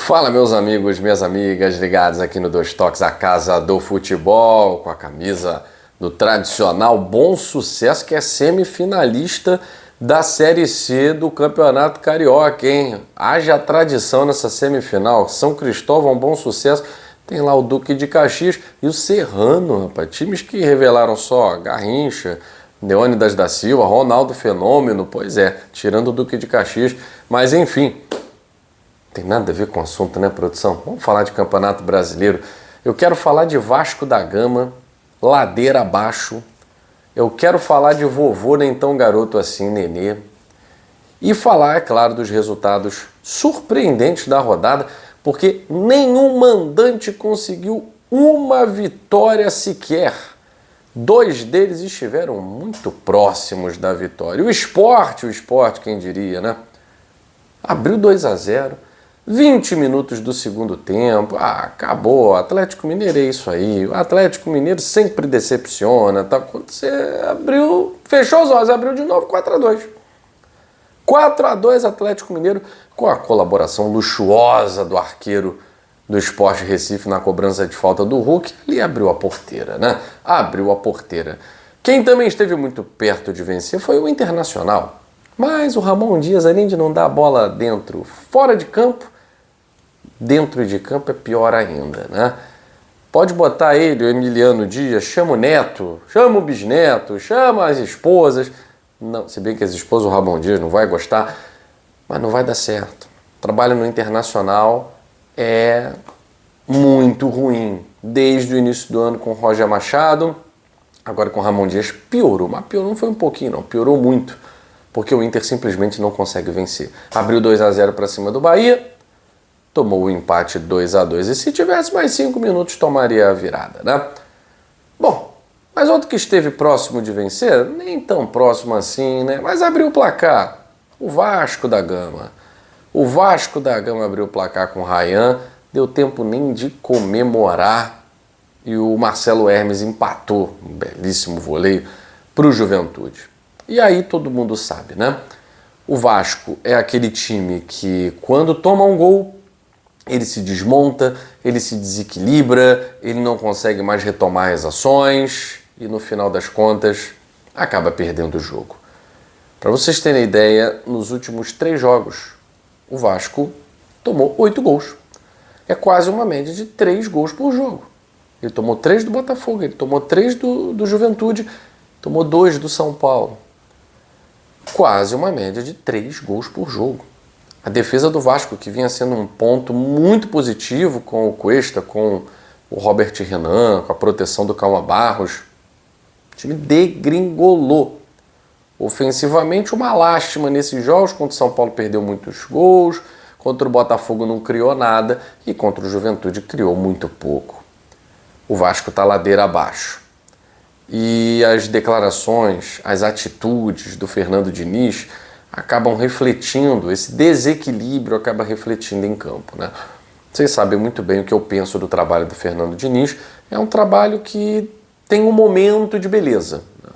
Fala, meus amigos, minhas amigas, ligados aqui no Dois Toques, a casa do futebol, com a camisa do tradicional Bom Sucesso, que é semifinalista da Série C do Campeonato Carioca, hein? Haja tradição nessa semifinal. São Cristóvão, Bom Sucesso, tem lá o Duque de Caxias e o Serrano, rapaz. Times que revelaram só Garrincha, Leônidas da Silva, Ronaldo Fenômeno, pois é, tirando o Duque de Caxias, mas enfim... Tem nada a ver com o assunto, né, produção? Vamos falar de Campeonato Brasileiro. Eu quero falar de Vasco da Gama, ladeira abaixo. Eu quero falar de vovô, nem tão garoto assim, Nenê. E falar, é claro, dos resultados surpreendentes da rodada, porque nenhum mandante conseguiu uma vitória sequer. Dois deles estiveram muito próximos da vitória. O Sport, quem diria, né? Abriu 2-0. 20 minutos do segundo tempo, acabou, Atlético Mineiro é isso aí, o Atlético Mineiro sempre decepciona, tá? Quando você abriu, fechou os olhos, abriu de novo, 4-2. 4-2 Atlético Mineiro, com a colaboração luxuosa do arqueiro do Sport Recife na cobrança de falta do Hulk, ali abriu a porteira, né? Abriu a porteira. Quem também esteve muito perto de vencer foi o Internacional, mas o Ramon Dias, além de não dar a bola dentro, fora de campo, dentro de campo é pior ainda, né? Pode botar ele, o Emiliano Dias, chama o neto, chama o bisneto, chama as esposas. Não, se bem que as esposas, o Ramon Dias não vai gostar, mas não vai dar certo. O trabalho no Internacional é muito ruim. Desde o início do ano com o Roger Machado, agora com o Ramon Dias piorou, mas piorou não foi um pouquinho não, piorou muito, porque o Inter simplesmente não consegue vencer. Abriu 2-0 para cima do Bahia, tomou o empate 2-2 e se tivesse mais 5 minutos tomaria a virada, né? Bom, mas outro que esteve próximo de vencer, nem tão próximo assim, né? Mas abriu o placar, o Vasco da Gama. O Vasco da Gama abriu o placar com o Ryan, deu tempo nem de comemorar e o Marcelo Hermes empatou, um belíssimo voleio, para o Juventude. E aí todo mundo sabe, né? O Vasco é aquele time que quando toma um gol, ele se desmonta, ele se desequilibra, ele não consegue mais retomar as ações e no final das contas acaba perdendo o jogo. Para vocês terem ideia, nos últimos 3 jogos o Vasco tomou 8 gols. É quase uma média de 3 gols por jogo. Ele tomou 3 do Botafogo, ele tomou 3 do Juventude, tomou 2 do São Paulo. Quase uma média de 3 gols por jogo. A defesa do Vasco, que vinha sendo um ponto muito positivo com o Cuesta, com o Robert Renan, com a proteção do Calma Barros, o time degringolou. Ofensivamente, uma lástima nesses jogos, contra o São Paulo perdeu muitos gols, contra o Botafogo não criou nada e contra o Juventude criou muito pouco. O Vasco está ladeira abaixo. E as declarações, as atitudes do Fernando Diniz acabam refletindo, esse desequilíbrio acaba refletindo em campo, né? Vocês sabem muito bem o que eu penso do trabalho do Fernando Diniz. É um trabalho que tem um momento de beleza, né?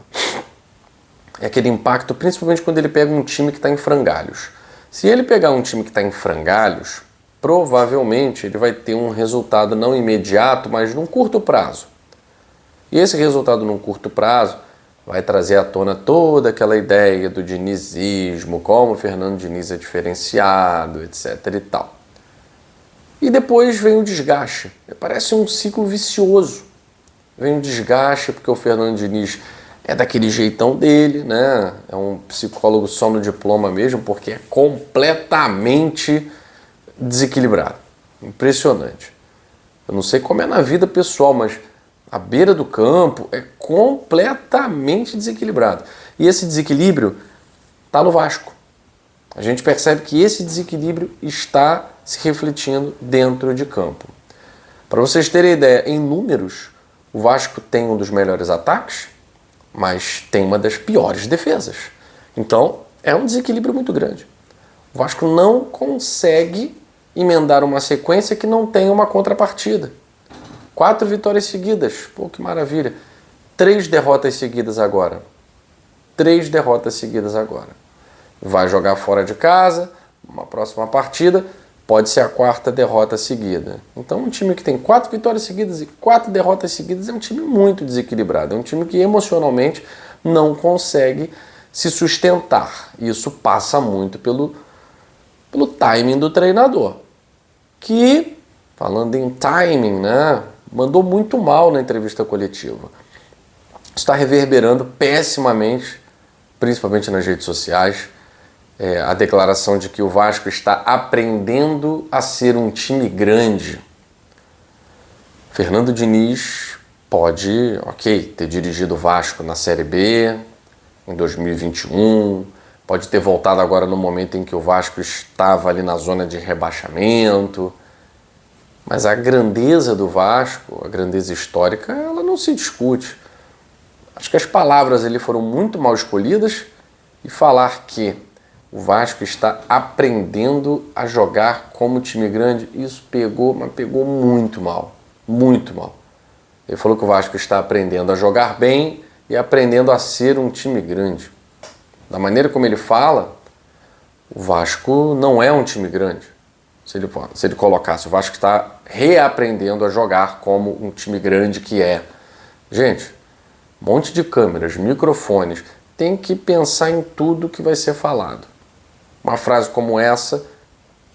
É aquele impacto, principalmente quando ele pega um time que está em frangalhos. Se ele pegar um time que está em frangalhos, provavelmente ele vai ter um resultado não imediato, mas num curto prazo. E esse resultado num curto prazo vai trazer à tona toda aquela ideia do dinizismo, como o Fernando Diniz é diferenciado, etc. e tal. E depois vem o desgaste. Parece um ciclo vicioso. Vem o desgaste porque o Fernando Diniz é daquele jeitão dele, né? É um psicólogo só no diploma mesmo, porque é completamente desequilibrado. Impressionante. Eu não sei como é na vida pessoal, mas a beira do campo é completamente desequilibrado. E esse desequilíbrio está no Vasco. A gente percebe que esse desequilíbrio está se refletindo dentro de campo. Para vocês terem ideia, em números, o Vasco tem um dos melhores ataques, mas tem uma das piores defesas. Então, é um desequilíbrio muito grande. O Vasco não consegue emendar uma sequência que não tenha uma contrapartida. 4 vitórias seguidas, pô, que maravilha. 3 derrotas seguidas agora. 3 derrotas seguidas agora. Vai jogar fora de casa, uma próxima partida, pode ser a 4ª derrota seguida. Então um time que tem 4 vitórias seguidas e 4 derrotas seguidas é um time muito desequilibrado, é um time que emocionalmente não consegue se sustentar. Isso passa muito pelo timing do treinador, que, falando em timing, né, mandou muito mal na entrevista coletiva. Está reverberando pessimamente, principalmente nas redes sociais, a declaração de que o Vasco está aprendendo a ser um time grande. Fernando Diniz pode, ter dirigido o Vasco na Série B em 2021, pode ter voltado agora no momento em que o Vasco estava ali na zona de rebaixamento, mas a grandeza do Vasco, a grandeza histórica, ela não se discute. Acho que as palavras ali foram muito mal escolhidas, e falar que o Vasco está aprendendo a jogar como time grande, isso pegou muito mal, muito mal. Ele falou que o Vasco está aprendendo a jogar bem e aprendendo a ser um time grande. Da maneira como ele fala, o Vasco não é um time grande. Se ele colocasse, o Vasco está reaprendendo a jogar como um time grande que é. Gente, monte de câmeras, microfones, tem que pensar em tudo que vai ser falado. Uma frase como essa,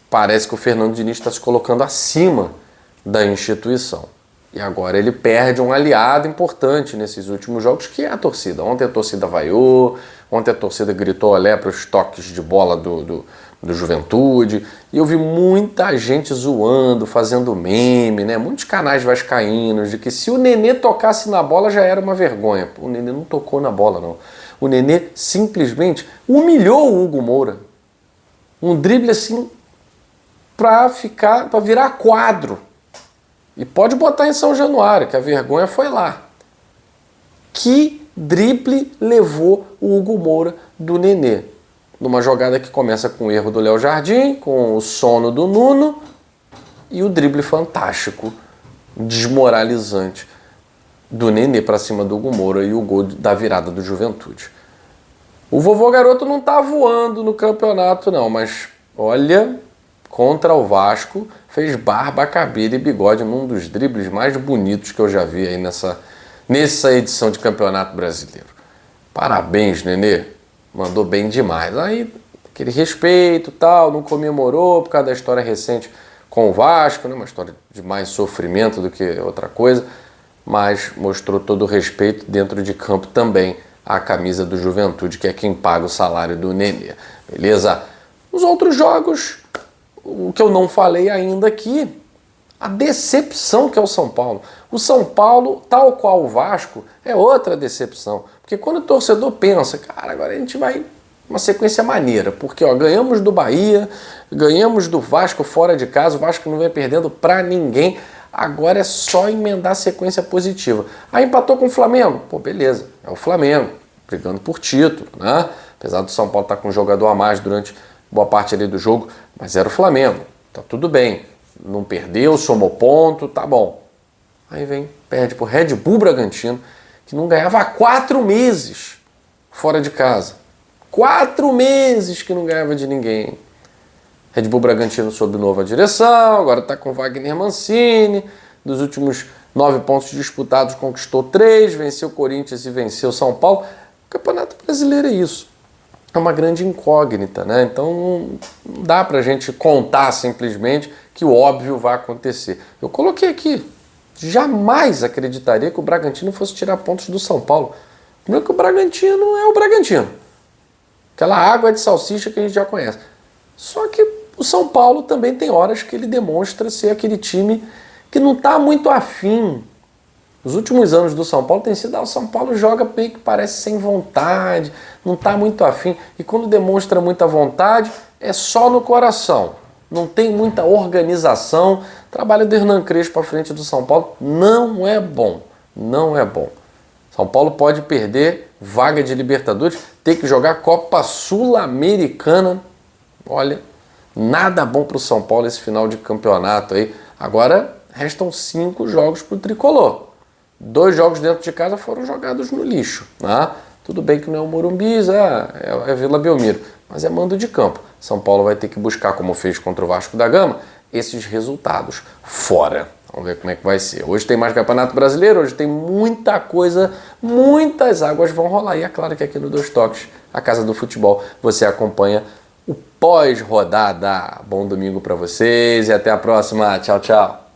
parece que o Fernando Diniz está se colocando acima da instituição. E agora ele perde um aliado importante nesses últimos jogos, que é a torcida. Ontem a torcida vaiou, ontem a torcida gritou olé para os toques de bola do Juventude. E eu vi muita gente zoando, fazendo meme, né? Muitos canais vascaínos, de que se o Nenê tocasse na bola já era uma vergonha. Pô, o Nenê não tocou na bola, não. O Nenê simplesmente humilhou o Hugo Moura. Um drible assim para virar quadro. E pode botar em São Januário, que a vergonha foi lá. Que drible levou o Hugo Moura do Nenê? Numa jogada que começa com o erro do Léo Jardim, com o sono do Nuno e o drible fantástico, desmoralizante do Nenê para cima do Hugo Moura e o gol da virada do Juventude. O vovô garoto não tá voando no campeonato não, mas olha, contra o Vasco, fez barba, cabelo e bigode num dos dribles mais bonitos que eu já vi aí nessa edição de Campeonato Brasileiro. Parabéns, Nenê, mandou bem demais. Aí, aquele respeito tal, não comemorou por causa da história recente com o Vasco, né? Uma história de mais sofrimento do que outra coisa, mas mostrou todo o respeito dentro de campo também a camisa do Juventude, que é quem paga o salário do Nenê. Beleza? Os outros jogos, o que eu não falei ainda aqui, a decepção que é o São Paulo. O São Paulo, tal qual o Vasco, é outra decepção. Porque quando o torcedor pensa, cara, agora a gente vai uma sequência maneira, porque ganhamos do Bahia, ganhamos do Vasco fora de casa, o Vasco não vem perdendo pra ninguém, agora é só emendar a sequência positiva. Aí empatou com o Flamengo, pô, beleza, é o Flamengo, brigando por título, né? Apesar do São Paulo estar com um jogador a mais durante boa parte ali do jogo, mas era o Flamengo, tá tudo bem, não perdeu, somou ponto, tá bom. Aí perde pro Red Bull Bragantino, que não ganhava há 4 meses fora de casa. 4 meses que não ganhava de ninguém. Red Bull Bragantino sob nova direção, agora está com Wagner Mancini. Dos últimos 9 pontos disputados, conquistou 3, venceu o Corinthians e venceu o São Paulo. O Campeonato Brasileiro é isso. É uma grande incógnita, né? Então não dá pra gente contar simplesmente que o óbvio vai acontecer. Eu coloquei aqui, jamais acreditaria que o Bragantino fosse tirar pontos do São Paulo. Primeiro que o Bragantino é o Bragantino. Aquela água de salsicha que a gente já conhece. Só que o São Paulo também tem horas que ele demonstra ser aquele time que não está muito afim. Os últimos anos do São Paulo tem sido, o São Paulo joga meio que parece sem vontade, não está muito afim. E quando demonstra muita vontade, é só no coração. Não tem muita organização. O trabalho do Hernan Crespo à frente do São Paulo não é bom. Não é bom. São Paulo pode perder vaga de Libertadores, ter que jogar Copa Sul-Americana. Olha, nada bom para o São Paulo esse final de campeonato aí. Agora restam 5 jogos para o Tricolor. 2 jogos dentro de casa foram jogados no lixo, né? Tudo bem que não é o Morumbi, é Vila Belmiro, mas é mando de campo. São Paulo vai ter que buscar, como fez contra o Vasco da Gama, esses resultados fora. Vamos ver como é que vai ser. Hoje tem mais Campeonato Brasileiro, hoje tem muita coisa, muitas águas vão rolar. E é claro que aqui no Dois Toques, a Casa do Futebol, você acompanha o pós-rodada. Bom domingo para vocês e até a próxima. Tchau, tchau.